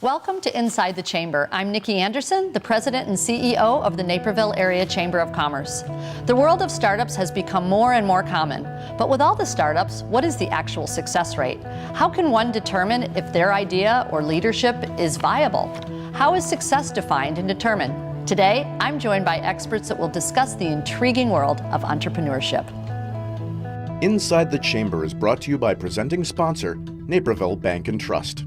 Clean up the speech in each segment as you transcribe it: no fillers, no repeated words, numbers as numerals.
Welcome to Inside the Chamber. I'm Nicki Anderson, the President and CEO of the Naperville Area Chamber of Commerce. The world of startups has become more and more common, but with all the startups, what is the actual success rate? How can one determine if their idea or leadership is viable? How is success defined and determined? Today, I'm joined by experts that will discuss the intriguing world of entrepreneurship. Inside the Chamber is brought to you by presenting sponsor, Naperville Bank and Trust.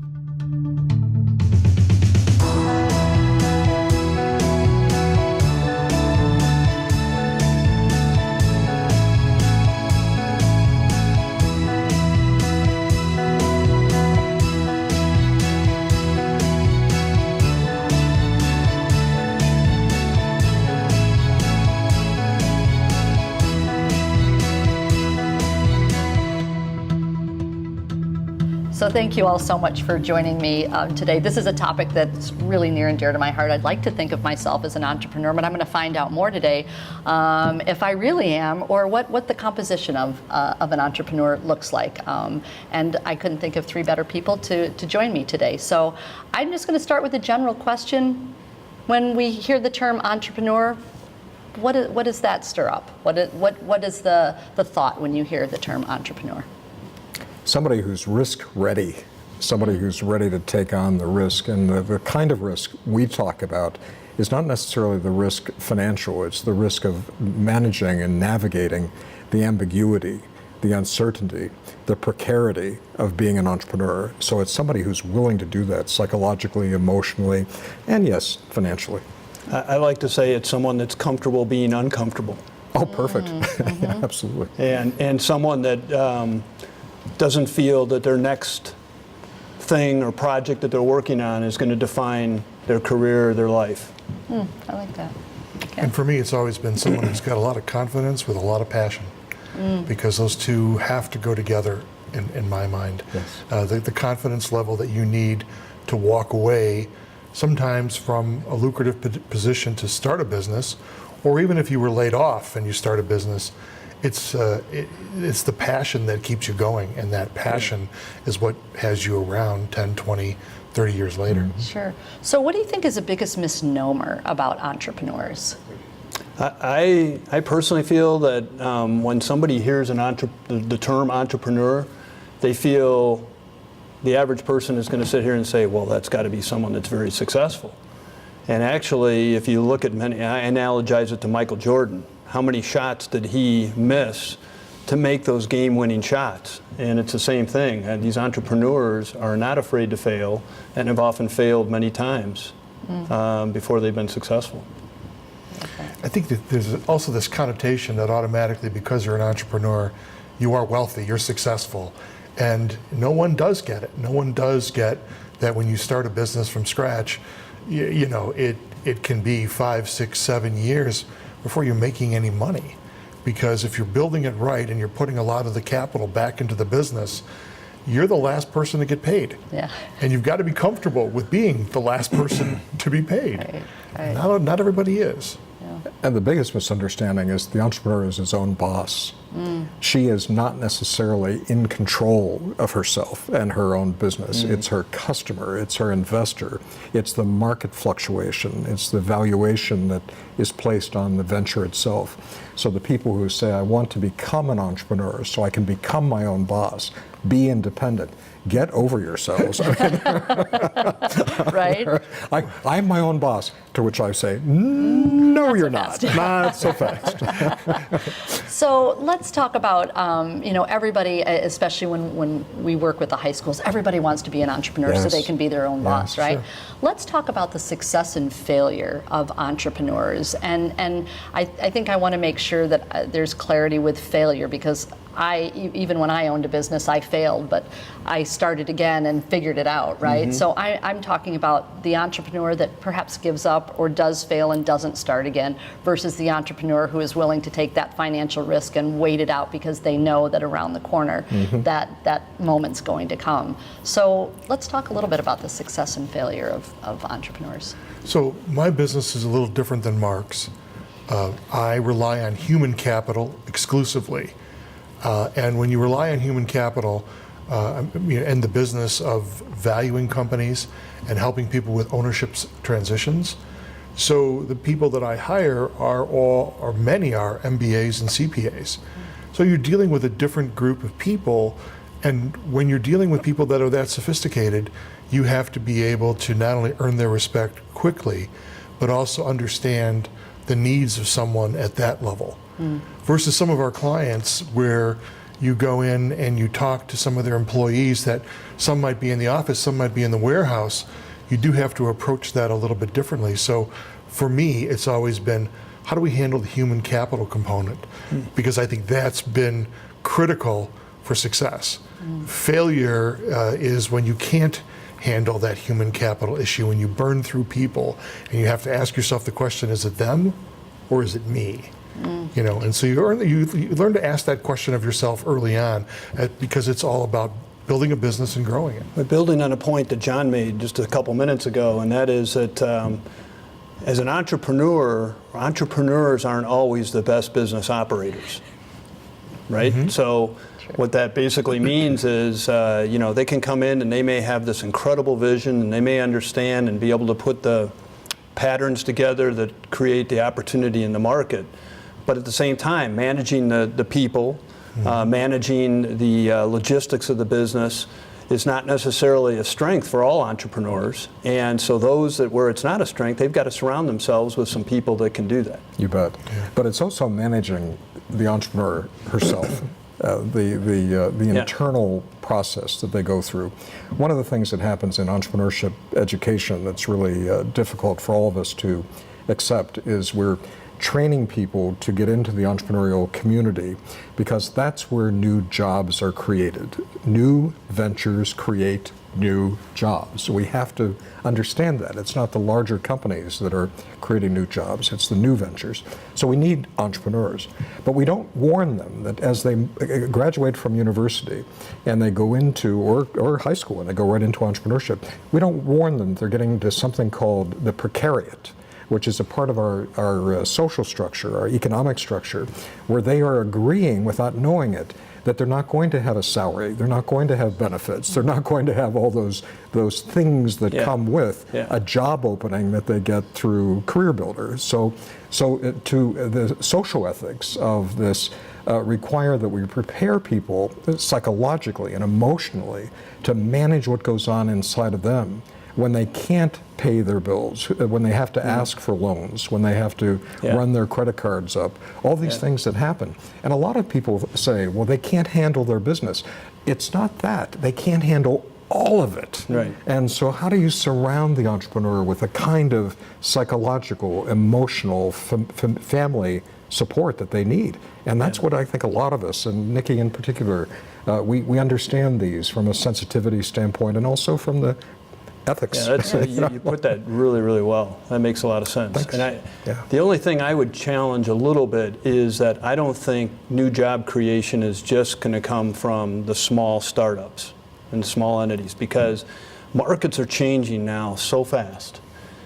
So thank you all so much for joining me today. This is a topic that's really near and dear to my heart. I'd like to think of myself as an entrepreneur, but I'm going to find out more today if I really am, or what the composition of an entrepreneur looks like. And I couldn't think of three better people to join me today. So I'm just going to start with a general question. When we hear the term entrepreneur, what does that stir up? What is the thought when you hear the term entrepreneur? Somebody who's risk ready, somebody who's ready to take on the risk. And the kind of risk we talk about is not necessarily the risk financial, it's the risk of managing and navigating the ambiguity, the uncertainty, the precarity of being an entrepreneur. So it's somebody who's willing to do that psychologically, emotionally, and yes, financially. I like to say it's someone that's comfortable being uncomfortable. Oh, perfect. Mm-hmm. Yeah, absolutely. And someone that doesn't feel that their next thing or project that they're working on is going to define their career or their life. I like that. Okay. And for me, it's always been someone who's got a lot of confidence with a lot of passion, because those two have to go together in my mind. Yes. The confidence level that you need to walk away sometimes from a lucrative position to start a business, or even if you were laid off and you start a business, it's the passion that keeps you going, and that passion is what has you around 10, 20, 30 years later. Sure. So what do you think is the biggest misnomer about entrepreneurs? I personally feel that when somebody hears the term entrepreneur, they feel the average person is going to sit here and say, well, that's got to be someone that's very successful. And actually, if you look at many, I analogize it to Michael Jordan. How many shots did he miss to make those game-winning shots? And it's the same thing. And these entrepreneurs are not afraid to fail and have often failed many times before they've been successful. I think that there's also this connotation that automatically, because you're an entrepreneur, you are wealthy, you're successful. And no one does get it. No one does get that when you start a business from scratch, you know, it can be 5, 6, 7 years before you're making any money. Because if you're building it right and you're putting a lot of the capital back into the business, you're the last person to get paid. Yeah. And you've got to be comfortable with being the last person to be paid. Right. Not everybody is. And the biggest misunderstanding is the entrepreneur is his own boss. She is not necessarily in control of herself and her own business. It's her customer, it's her investor, it's the market fluctuation, it's the valuation that is placed on the venture itself. So the people who say, I want to become an entrepreneur so I can become my own boss, be independent, get over yourselves. Right? I'm my own boss, to which I say, no, you're not. Not so fast. So let's talk about, everybody, especially when we work with the high schools, everybody wants to be an entrepreneur so Yes. they can be their own boss, right? Sure. Let's talk about the success and failure of entrepreneurs. And I think I want to make sure that there's clarity with failure, because even when I owned a business, I failed, but I started again and figured it out, right? So I'm talking about the entrepreneur that perhaps gives up or does fail and doesn't start again, versus the entrepreneur who is willing to take that financial risk and wait it out because they know that around the corner that moment's going to come. So let's talk a little bit about the success and failure of entrepreneurs. So my business is a little different than Mark's. I rely on human capital exclusively. And when you rely on human capital, in the business of valuing companies and helping people with ownership transitions. So the people that I hire many are MBAs and CPAs. So you're dealing with a different group of people, and when you're dealing with people that are that sophisticated, you have to be able to not only earn their respect quickly, but also understand the needs of someone at that level. Versus some of our clients where you go in and you talk to some of their employees that some might be in the office, some might be in the warehouse. You do have to approach that a little bit differently. So for me, it's always been, how do we handle the human capital component? Because I think that's been critical for success. Failure is when you can't handle that human capital issue, when you burn through people and you have to ask yourself the question, is it them or is it me? You know, and so you learn to ask that question of yourself early on, because it's all about building a business and growing it. But building on a point that John made just a couple minutes ago, and that is that as an entrepreneur, entrepreneurs aren't always the best business operators, right? So what that basically means is, they can come in and they may have this incredible vision and they may understand and be able to put the patterns together that create the opportunity in the market. But at the same time, managing the people, managing the logistics of the business is not necessarily a strength for all entrepreneurs. And so those where it's not a strength, they've got to surround themselves with some people that can do that. You bet. But it's also managing the entrepreneur herself, the internal process that they go through. One of the things that happens in entrepreneurship education that's really difficult for all of us to accept is we're training people to get into the entrepreneurial community, because that's where new jobs are created. New ventures create new jobs. So we have to understand that. It's not the larger companies that are creating new jobs, it's the new ventures. So we need entrepreneurs. But we don't warn them that as they graduate from university and they go into, or high school, and they go right into entrepreneurship, we don't warn them they're getting into something called the precariat, which is a part of our social structure, our economic structure, where they are agreeing without knowing it that they're not going to have a salary, they're not going to have benefits, they're not going to have all those things that come with a job opening that they get through Career Builder. So to the social ethics of this require that we prepare people psychologically and emotionally to manage what goes on inside of them when they can't pay their bills, when they have to ask for loans, when they have to run their credit cards up, all these things that happen. And a lot of people say, well, they can't handle their business. It's not that. They can't handle all of it. Right. And so how do you surround the entrepreneur with a kind of psychological, emotional, family support that they need? And that's what I think a lot of us, and Nicki in particular, we understand these from a sensitivity standpoint and also from the ethics. Yeah, you put that really, really well. That makes a lot of sense. Thanks. And the only thing I would challenge a little bit is that I don't think new job creation is just going to come from the small startups and small entities, because markets are changing now so fast.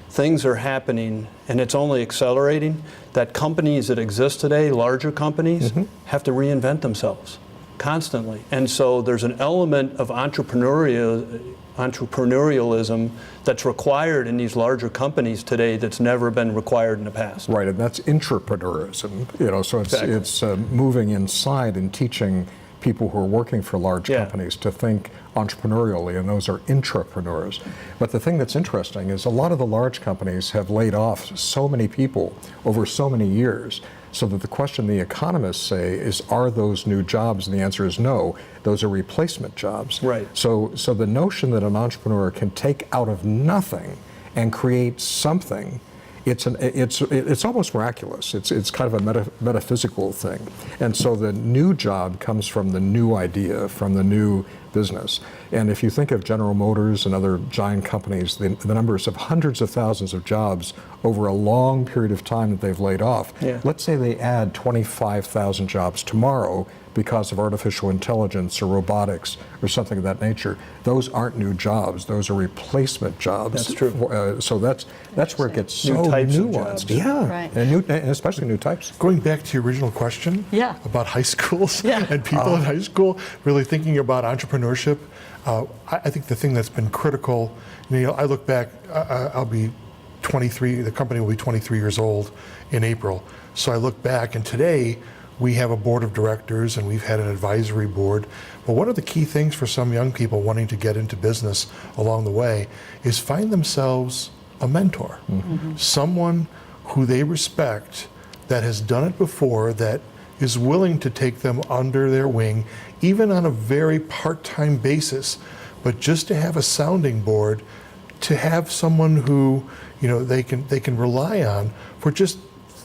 Things are happening, and it's only accelerating, that companies that exist today, larger companies, have to reinvent themselves constantly. And so there's an element of entrepreneurialism that's required in these larger companies today that's never been required in the past. Right, and that's intrapreneurism. So it's moving inside and teaching people who are working for large companies to think entrepreneurially, and those are intrapreneurs. But the thing that's interesting is a lot of the large companies have laid off so many people over so many years, so that the question the economists say is, are those new jobs? And the answer is no, those are replacement jobs. Right. So the notion that an entrepreneur can take out of nothing and create something, it's almost miraculous. It's kind of a metaphysical thing. And so the new job comes from the new idea, from the new business. And if you think of General Motors and other giant companies, the numbers of hundreds of thousands of jobs over a long period of time that they've laid off. Let's say they add 25,000 jobs tomorrow because of artificial intelligence or robotics or something of that nature. Those aren't new jobs. Those are replacement jobs. That's true. So that's where it gets so New types of nuanced. jobs. Yeah, Right. and especially new types. Going back to your original question about high schools and people in high school, really thinking about entrepreneurship entrepreneurship, I think the thing that's been critical, I look back, I'll be 23, the company will be 23 years old in April. So I look back, and today we have a board of directors and we've had an advisory board. But one of the key things for some young people wanting to get into business along the way is find themselves a mentor, someone who they respect that has done it before, that is willing to take them under their wing, even on a very part-time basis, but just to have a sounding board, to have someone who they can rely on for just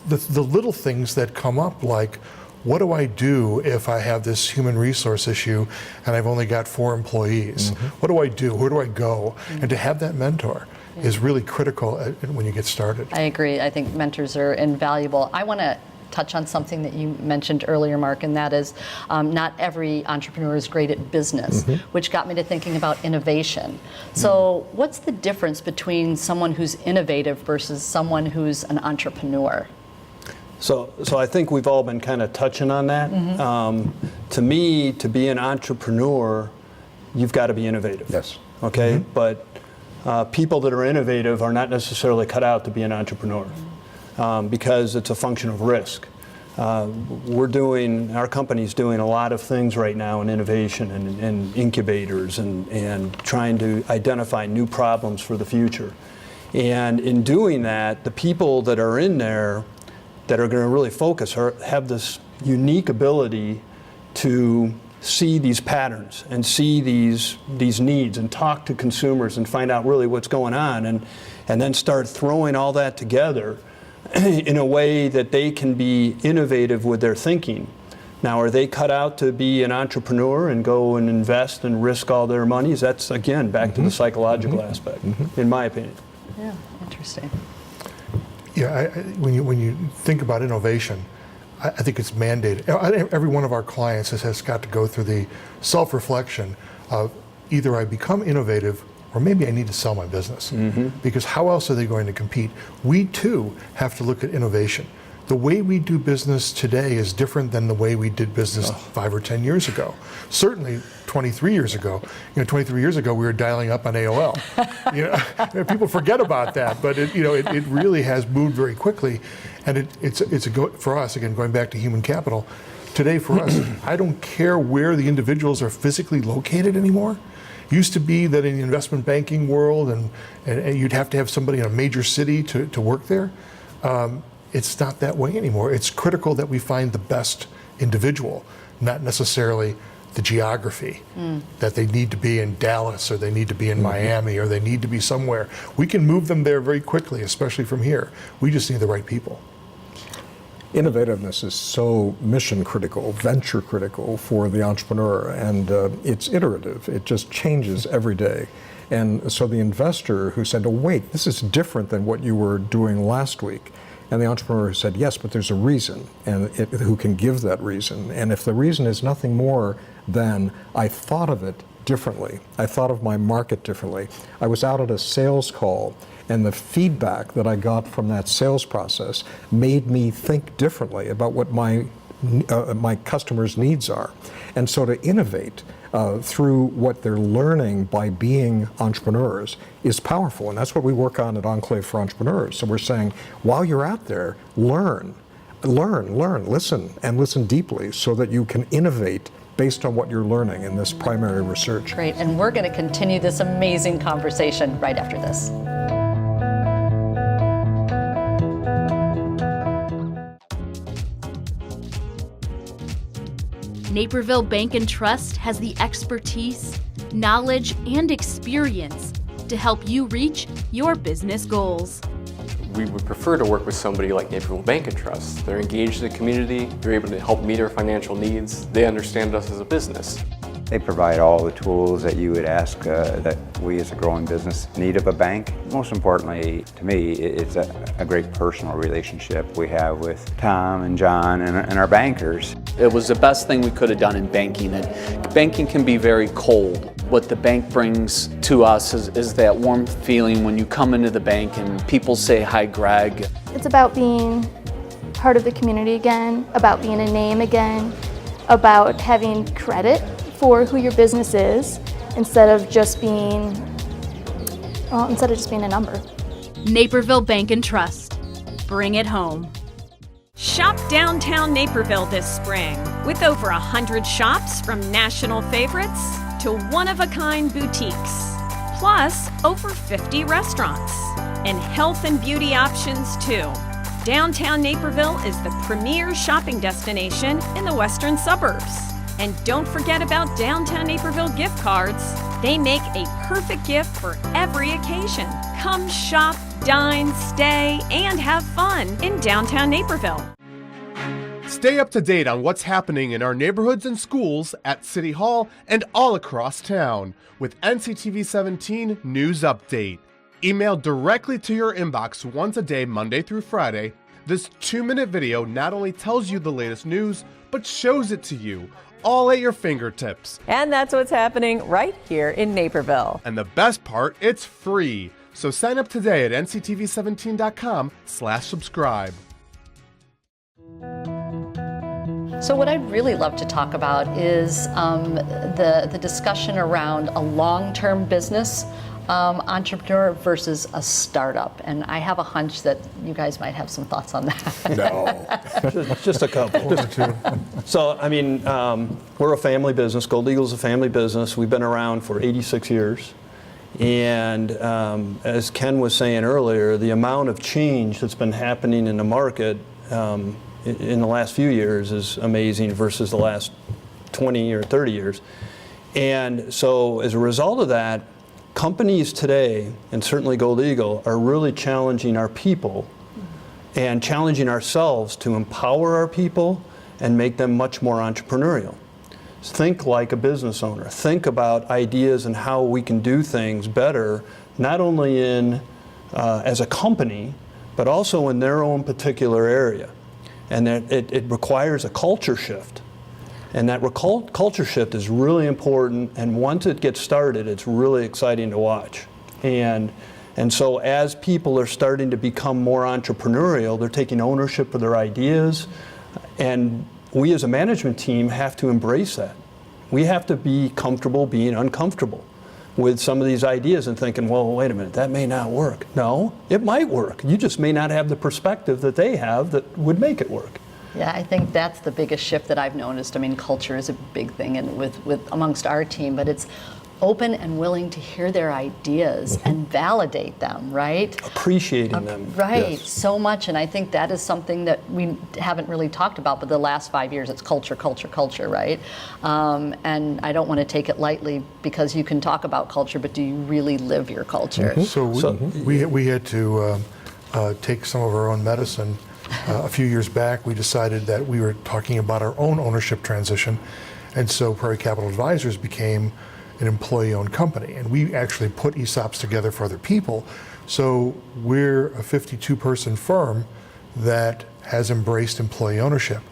the little things that come up, like, what do I do if I have this human resource issue and I've only got 4 employees? What do I do? Where do I go? And to have that mentor is really critical when you get started. I agree. I think mentors are invaluable. I want to touch on something that you mentioned earlier, Mark, and that is not every entrepreneur is great at business, which got me to thinking about innovation. So what's the difference between someone who's innovative versus someone who's an entrepreneur? So I think we've all been kind of touching on that. To me, to be an entrepreneur, you've got to be innovative. Yes. Okay? But people that are innovative are not necessarily cut out to be an entrepreneur because it's a function of risk. Our company's doing a lot of things right now in innovation and incubators and trying to identify new problems for the future. And in doing that, the people that are in there that are going to really focus have this unique ability to see these patterns and see these needs and talk to consumers and find out really what's going on, and then start throwing all that together in a way that they can be innovative with their thinking. Now, are they cut out to be an entrepreneur and go and invest and risk all their monies? That's, again, back to the psychological aspect, in my opinion. Yeah, interesting. Yeah, when you think about innovation, I think it's mandated. Every one of our clients has got to go through the self-reflection of either I become innovative or maybe I need to sell my business. Because how else are they going to compete? We too have to look at innovation. The way we do business today is different than the way we did business 5 or 10 years ago. Certainly 23 years ago. 23 years ago we were dialing up on AOL. People forget about that, but it really has moved very quickly, and for us, again, going back to human capital. Today for us, I don't care where the individuals are physically located anymore. Used to be that in the investment banking world, and you'd have to have somebody in a major city to work there. It's not that way anymore. It's critical that we find the best individual, not necessarily the geography, that they need to be in Dallas or they need to be in Miami or they need to be somewhere. We can move them there very quickly, especially from here. We just need the right people. Innovativeness is so mission critical, venture critical for the entrepreneur, and it's iterative. It just changes every day. And so the investor who said, oh wait, this is different than what you were doing last week. And the entrepreneur said, yes, but there's a reason, and who can give that reason. And if the reason is nothing more than I thought of it differently, I thought of my market differently. I was out at a sales call, and the feedback that I got from that sales process made me think differently about what my customers' needs are. And so to innovate through what they're learning by being entrepreneurs is powerful, and that's what we work on at Enclave for Entrepreneurs. So we're saying, while you're out there, learn, listen, and listen deeply so that you can innovate based on what you're learning in this primary research. Great, and we're going to continue this amazing conversation right after this. Naperville Bank and Trust has the expertise, knowledge, and experience to help you reach your business goals. We would prefer to work with somebody like Naperville Bank and Trust. They're engaged in the community, they're able to help meet our financial needs, they understand us as a business. They provide all the tools that you would ask that we as a growing business need of a bank. Most importantly, to me, it's a great personal relationship we have with Tom and John and our bankers. It was the best thing we could have done in banking. And banking can be very cold. What the bank brings to us is that warm feeling when you come into the bank and people say, hi, Greg. It's about being part of the community again, about being a name again, about having credit for who your business is instead of just being a number. Naperville Bank and Trust. Bring it home. Shop downtown Naperville this spring with over 100 shops from national favorites to one-of-a-kind boutiques, plus over 50 restaurants and health and beauty options too. Downtown Naperville is the premier shopping destination in the western suburbs. And don't forget about Downtown Naperville gift cards. They make a perfect gift for every occasion. Come shop, dine, stay, and have fun in downtown Naperville. Stay up to date on what's happening in our neighborhoods and schools at City Hall and all across town with NCTV 17 News Update. Emailed directly to your inbox once a day, Monday through Friday, this 2-minute video not only tells you the latest news, but shows it to you, all at your fingertips. And that's what's happening right here in Naperville. And the best part, it's free. So sign up today at nctv17.com/subscribe. So what I'd really love to talk about is the discussion around a long-term business entrepreneur versus a startup. And I have a hunch that you guys might have some thoughts on that. No, just a couple. Just two. So, I mean, we're a family business. Gold Eagle's a family business. We've been around for 86 years. And as Ken was saying earlier, the amount of change that's been happening in the market in the last few years is amazing versus the last 20 or 30 years. And so as a result of that, companies today, and certainly Gold Eagle, are really challenging our people and challenging ourselves to empower our people and make them much more entrepreneurial. Think like a business owner. Think about ideas and how we can do things better, not only in as a company, but also in their own particular area. And that it requires a culture shift. And that culture shift is really important, and once it gets started, it's really exciting to watch. And so as people are starting to become more entrepreneurial, they're taking ownership of their ideas, and we as a management team have to embrace that. We have to be comfortable being uncomfortable with some of these ideas and thinking, well, wait a minute, that may not work. No, it might work. You just may not have the perspective that they have that would make it work. Yeah, I think that's the biggest shift that I've noticed. I mean, culture is a big thing and with amongst our team, but it's open and willing to hear their ideas and validate them, right? Appreciating them. Right, yes. So much, and I think that is something that we haven't really talked about, but the last 5 years it's culture, culture, culture, right? And I don't want to take it lightly because you can talk about culture, but do you really live your culture? So we had to take some of our own medicine. A few years back, we decided that we were talking about our own ownership transition, and so Prairie Capital Advisors became an employee-owned company, and we actually put ESOPs together for other people. So we're a 52-person firm that has embraced employee ownership.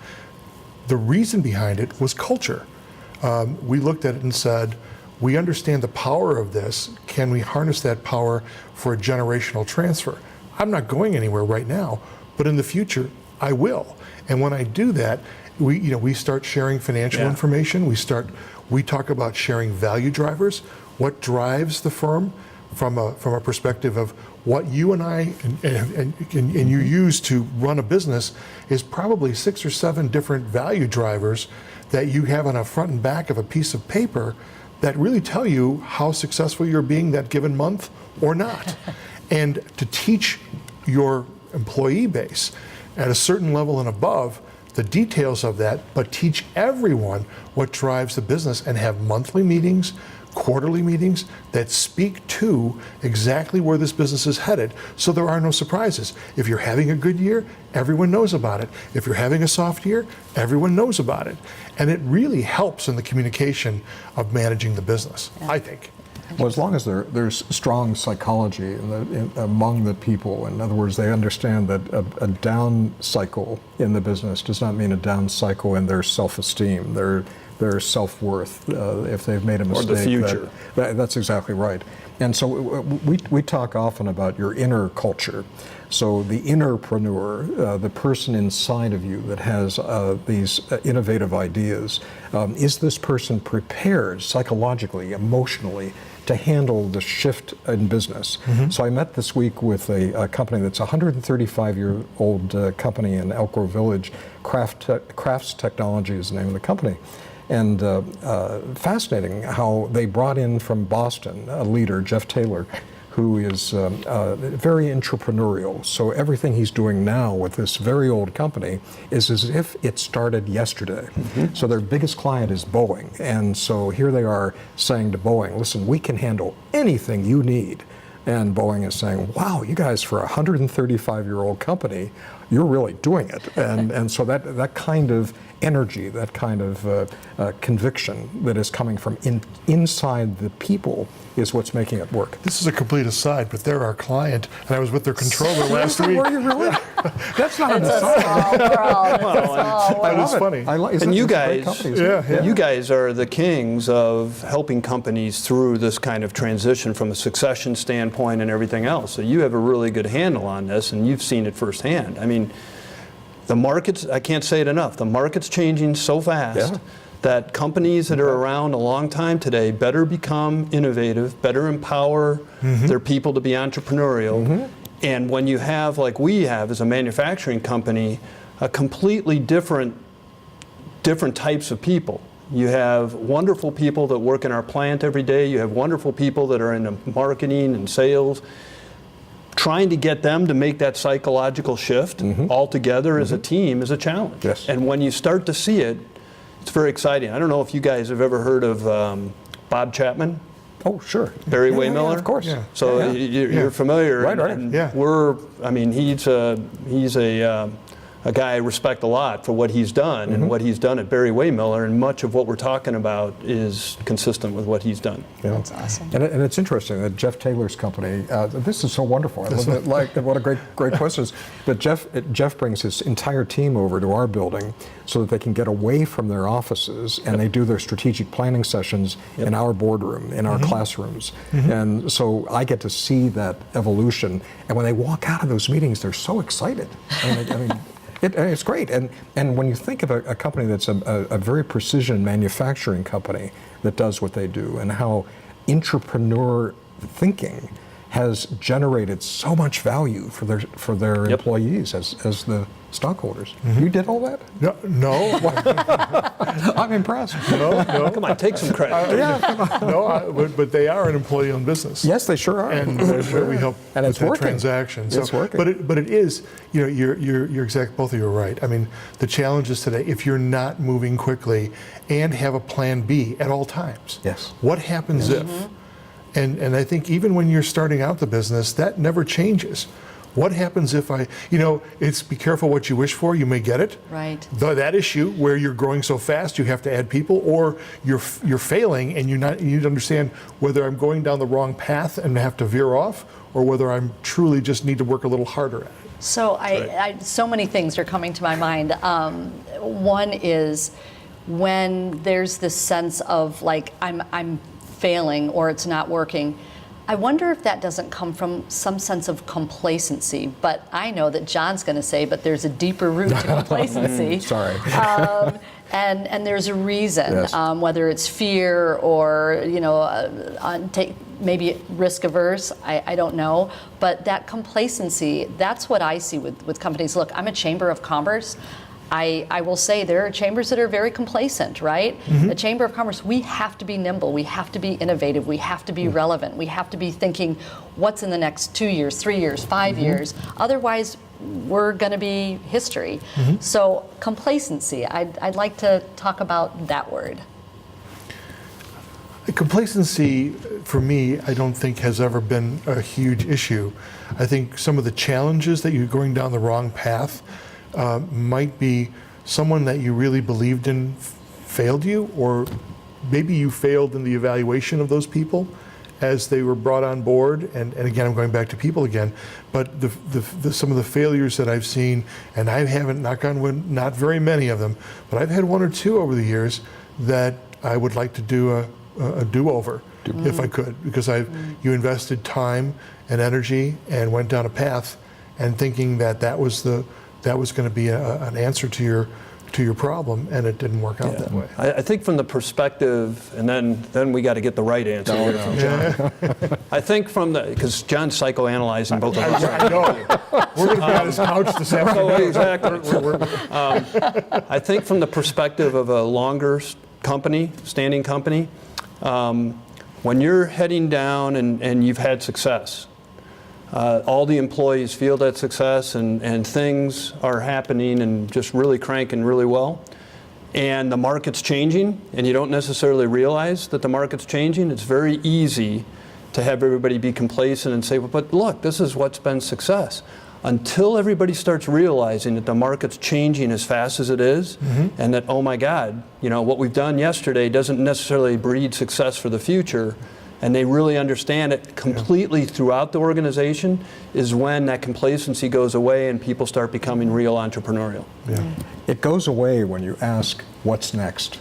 The reason behind it was culture. We looked at it and said, we understand the power of this. Can we harness that power for a generational transfer? I'm not going anywhere right now, but in the future, I will. And when I do that, we start sharing financial information. We talk about sharing value drivers, what drives the firm from a perspective of what you and I and you use to run a business is probably 6 or 7 different value drivers that you have on a front and back of a piece of paper that really tell you how successful you're being that given month or not. And to teach your employee base at a certain level and above the details of that, but teach everyone what drives the business and have monthly meetings, quarterly meetings that speak to exactly where this business is headed, so there are no surprises. If you're having a good year, everyone knows about it. If you're having a soft year, everyone knows about it. And it really helps in the communication of managing the business, I think. Well, as long as there's strong psychology among the people, in other words, they understand that a down cycle in the business does not mean a down cycle in their self-esteem, their their self-worth if they've made a mistake. Or the future. That's exactly right. And so we talk often about your inner culture. So the innerpreneur, the person inside of you that has these innovative ideas, is this person prepared psychologically, emotionally, to handle the shift in business? So I met this week with a company that's a 135-year-old company in Elk Grove Village. Crafts Technology is the name of the company. And fascinating how they brought in from Boston a leader, Jeff Taylor, who is very entrepreneurial. So everything he's doing now with this very old company is as if it started yesterday. So their biggest client is Boeing. And so here they are saying to Boeing, listen, we can handle anything you need. And Boeing is saying, wow, you guys, for a 135-year-old company, you're really doing it. And so that kind of energy, that kind of conviction that is coming from inside the people is what's making it work. This is a complete aside, but they're our client, and I was with their controller last week. Were you really? That's not an It's a aside. small world. It's a small world. It was funny. And you guys, Yeah. you guys are the kings of helping companies through this kind of transition from a succession standpoint and everything else. So you have a really good handle on this, and you've seen it firsthand. I mean, the market's, I can't say it enough, the market's changing so fast that companies that are around a long time today better become innovative, better empower their people to be entrepreneurial. And when you have, like we have as a manufacturing company, a completely different types of people. You have wonderful people that work in our plant every day. You have wonderful people that are in the marketing and sales. Trying to get them to make that psychological shift all together as a team is a challenge. Yes. And when you start to see it, it's very exciting. I don't know if you guys have ever heard of Bob Chapman. Oh, sure. Barry Yeah, Waymiller. of course. Yeah. So you're familiar. Right, right. And Yeah. I mean, he's a guy I respect a lot for what he's done and what he's done at Barry Waymiller, and much of what we're talking about is consistent with what he's done. Yeah. That's awesome. And it's interesting that Jeff Taylor's company, this is so wonderful. I love it. Like, what a great questions. But Jeff brings his entire team over to our building so that they can get away from their offices, and they do their strategic planning sessions in our boardroom, in our classrooms. And so I get to see that evolution. And when they walk out of those meetings, they're so excited. I mean, it's great. And when you think of a company that's a very precision manufacturing company that does what they do, and how entrepreneur thinking has generated so much value for their employees as the stockholders. You did all that? No. I'm impressed. No. Come on, take some credit. But they are an employee-owned business. Yes, they sure are. And that's where we help And with it's that working. transaction. It's working. But it is, you're exact. Both of you are right. I mean, the challenge is today, if you're not moving quickly and have a plan B at all times. Yes. What happens if? And I think even when you're starting out the business, that never changes. What happens if it's be careful what you wish for, you may get it. Right. That issue where you're growing so fast you have to add people, or you're failing and you need to understand whether I'm going down the wrong path and have to veer off, or whether I'm truly just need to work a little harder at it. So so many things are coming to my mind. One is when there's this sense of like I'm failing or it's not working. I wonder if that doesn't come from some sense of complacency, but I know that John's going to say, but there's a deeper root to complacency. Sorry. And there's a reason, Yes. whether it's fear or maybe risk averse. I don't know, but that complacency, that's what I see with companies. Look, I'm a chamber of commerce. I will say there are chambers that are very complacent, right? The Chamber of Commerce, we have to be nimble, we have to be innovative, we have to be relevant, we have to be thinking what's in the next 2 years, 3 years, 5 years. Otherwise, we're going to be history. So complacency, I'd like to talk about that word. Complacency, for me, I don't think has ever been a huge issue. I think some of the challenges that you're going down the wrong path might be someone that you really believed in failed you, or maybe you failed in the evaluation of those people as they were brought on board. And again, I'm going back to people again, but some of the failures that I've seen, and I haven't, knock on wood, not very many of them, but I've had one or two over the years that I would like to do a do-over if I could, because you invested time and energy and went down a path and thinking that was going to be an answer to your problem, and it didn't work out that way. I think from the perspective, and then we got to get the right answer here from John. I think because John's psychoanalyzing both of us. I know. We're going to be on his couch this afternoon. Exactly. I think from the perspective of a longer standing company, when you're heading down and you've had success, all the employees feel that success and things are happening and just really cranking really well, and the market's changing and you don't necessarily realize that the market's changing, it's very easy to have everybody be complacent and say, well, but look, this is what's been success. Until everybody starts realizing that the market's changing as fast as it is, and that, oh my God, what we've done yesterday doesn't necessarily breed success for the future, and they really understand it completely throughout the organization, is when that complacency goes away and people start becoming real entrepreneurial. It goes away when you ask, what's next?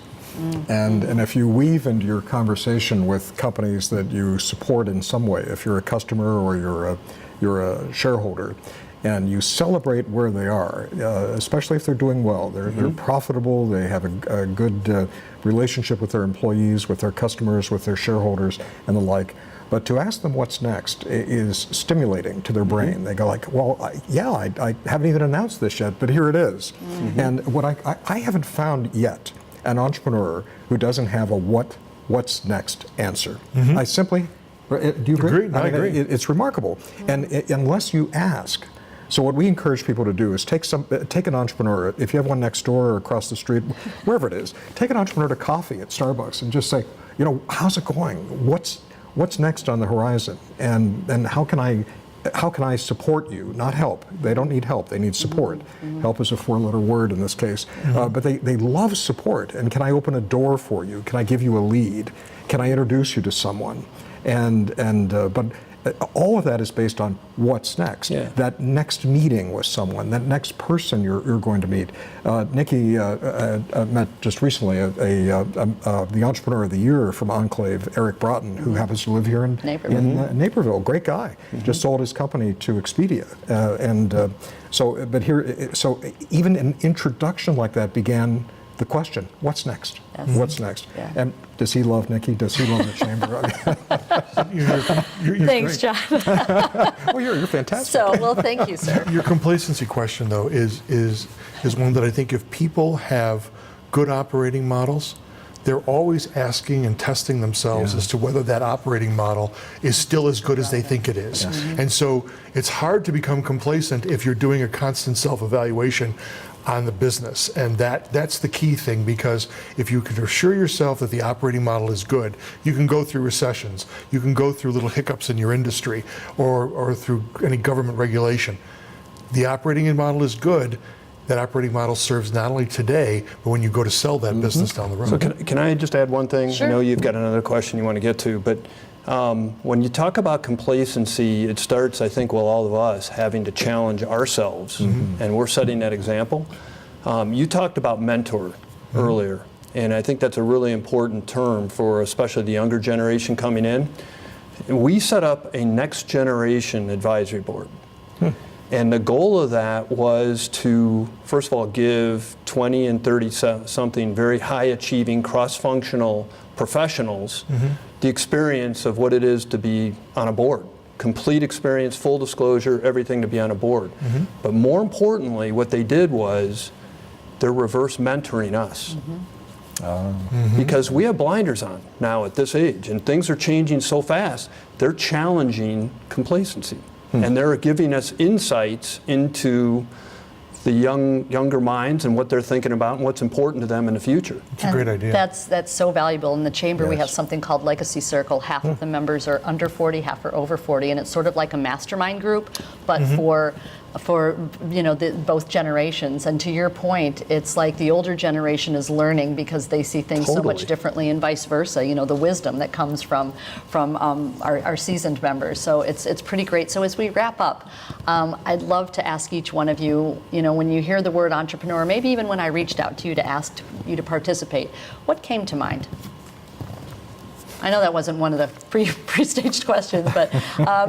And if you weave into your conversation with companies that you support in some way, if you're a customer or you're a shareholder, and you celebrate where they are, especially if they're doing well, they're profitable, they have a good relationship with their employees, with their customers, with their shareholders, and the like. But to ask them what's next is stimulating to their brain. They go like, well, I haven't even announced this yet, but here it is. And what I haven't found yet an entrepreneur who doesn't have a what's next answer. I simply, do you agree? I agree. It's remarkable. And unless you ask, so what we encourage people to do is take an entrepreneur, if you have one next door or across the street, wherever it is, take an entrepreneur to coffee at Starbucks and just say, how's it going? What's next on the horizon? And how can I support you? Not help. They don't need help. They need support. Help is a 4-letter word in this case. But they love support. And can I open a door for you? Can I give you a lead? Can I introduce you to someone? But all of that is based on what's next. That next meeting with someone, that next person you're going to meet. Nicki met just recently the Entrepreneur of the Year from Enclave, Eric Broughton, who happens to live here in Naperville. Great guy. Just sold his company to Expedia. So even an introduction like that began the question, what's next? What's next? And does he love Nicki? Does he love the chamber? You're Thanks, great. John. Well, you're fantastic. Well, thank you, sir. Your complacency question, though, is one that I think if people have good operating models, they're always asking and testing themselves as to whether that operating model is still as good as they think it is. And so it's hard to become complacent if you're doing a constant self-evaluation on the business, and that's the key thing, because if you can assure yourself that the operating model is good, you can go through recessions, you can go through little hiccups in your industry or through any government regulation. The operating model is good. That operating model serves not only today, but when you go to sell that business down the road. So can I just add one thing? Sure. I know you've got another question you want to get to, but when you talk about complacency, it starts, I think, with all of us having to challenge ourselves, and we're setting that example. You talked about mentor earlier, and I think that's a really important term for especially the younger generation coming in. We set up a next generation advisory board. And the goal of that was to, first of all, give 20 and 30-something very high-achieving, cross-functional professionals the experience of what it is to be on a board. Complete experience, full disclosure, everything to be on a board. But more importantly, what they did was they're reverse mentoring us. Because we have blinders on now at this age, and things are changing so fast, they're challenging complacency. And they're giving us insights into the younger minds and what they're thinking about and what's important to them in the future. It's a great idea. That's so valuable. In the chamber, we have something called Legacy Circle. Half of the members are under 40, half are over 40, and it's sort of like a mastermind group, but for for both generations. And to your point, it's like the older generation is learning because they see things so much differently, and vice versa. The wisdom that comes from our seasoned members. So it's pretty great. So as we wrap up, I'd love to ask each one of you, when you hear the word entrepreneur, maybe even when I reached out to you to ask you to participate, what came to mind? I know that wasn't one of the pre-staged questions, but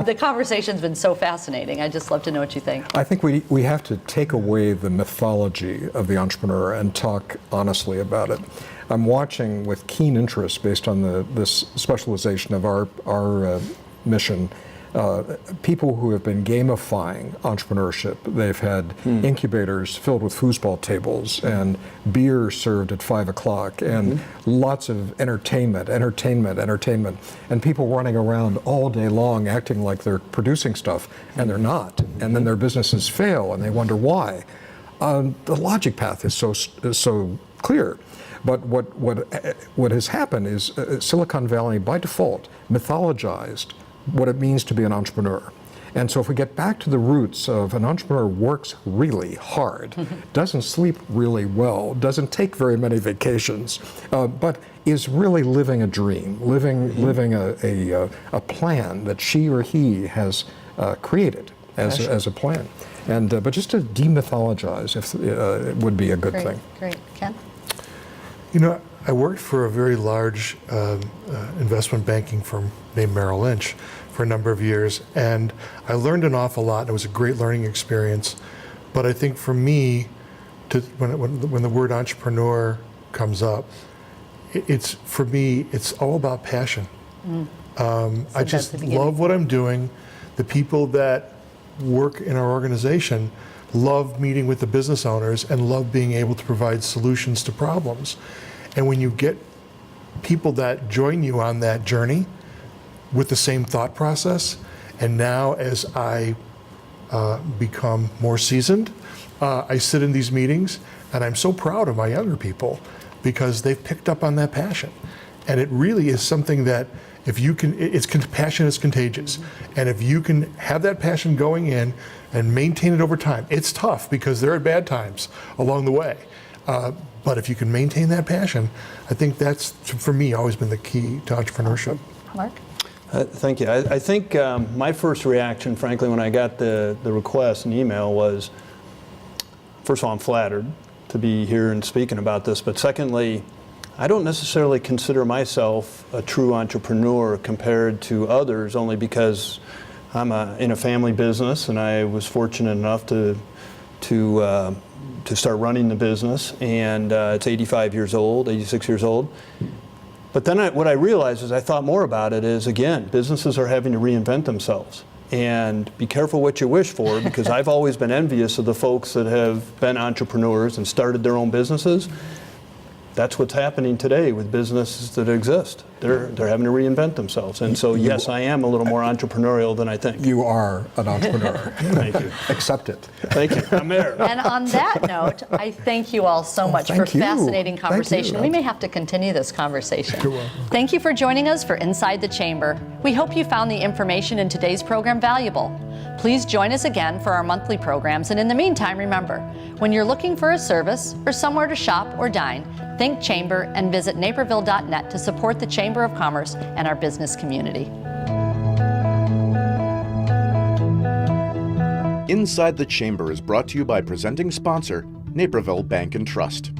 the conversation's been so fascinating. I'd just love to know what you think. I think we have to take away the mythology of the entrepreneur and talk honestly about it. I'm watching with keen interest, based on this specialization of our mission, people who have been gamifying entrepreneurship. They've had incubators filled with foosball tables and beer served at 5 o'clock and lots of entertainment, and people running around all day long acting like they're producing stuff, and they're not. And then their businesses fail and they wonder why. The logic path is so clear. But what has happened is Silicon Valley, by default, mythologized what it means to be an entrepreneur. And so if we get back to the roots of an entrepreneur works really hard, doesn't sleep really well, doesn't take very many vacations, but is really living a dream, living a plan that she or he has created as a plan. And but just to demythologize it would be a good thing. Great. Ken? I worked for a very large investment banking firm named Merrill Lynch for a number of years, and I learned an awful lot. It was a great learning experience. But I think for me, when the word entrepreneur comes up, it's all about passion. I just love what I'm doing. The people that work in our organization love meeting with the business owners and love being able to provide solutions to problems. And when you get people that join you on that journey with the same thought process, and now as I become more seasoned, I sit in these meetings and I'm so proud of my younger people because they've picked up on that passion. And it really is something that if you can, passion is contagious. And if you can have that passion going in and maintain it over time, it's tough because there are bad times along the way. But if you can maintain that passion, I think that's, for me, always been the key to entrepreneurship. Mark? Thank you. I think my first reaction, frankly, when I got the request and email was, first of all, I'm flattered to be here and speaking about this, but secondly, I don't necessarily consider myself a true entrepreneur compared to others, only because I'm in a family business, and I was fortunate enough to start running the business, and it's 86 years old. But then what I realized as I thought more about it is, again, businesses are having to reinvent themselves. And be careful what you wish for, because I've always been envious of the folks that have been entrepreneurs and started their own businesses. That's what's happening today with businesses that exist. They're having to reinvent themselves. And so, yes, I am a little more entrepreneurial than I think. You are an entrepreneur. Thank you. Accept it. Thank you. I'm there. And on that note, I thank you all so much for a fascinating conversation. We may have to continue this conversation. Thank you for joining us for Inside the Chamber. We hope you found the information in today's program valuable. Please join us again for our monthly programs. And in the meantime, remember, when you're looking for a service or somewhere to shop or dine, think Chamber and visit naperville.net to support the Chamber of Commerce and our business community. Inside the Chamber is brought to you by presenting sponsor, Naperville Bank and Trust.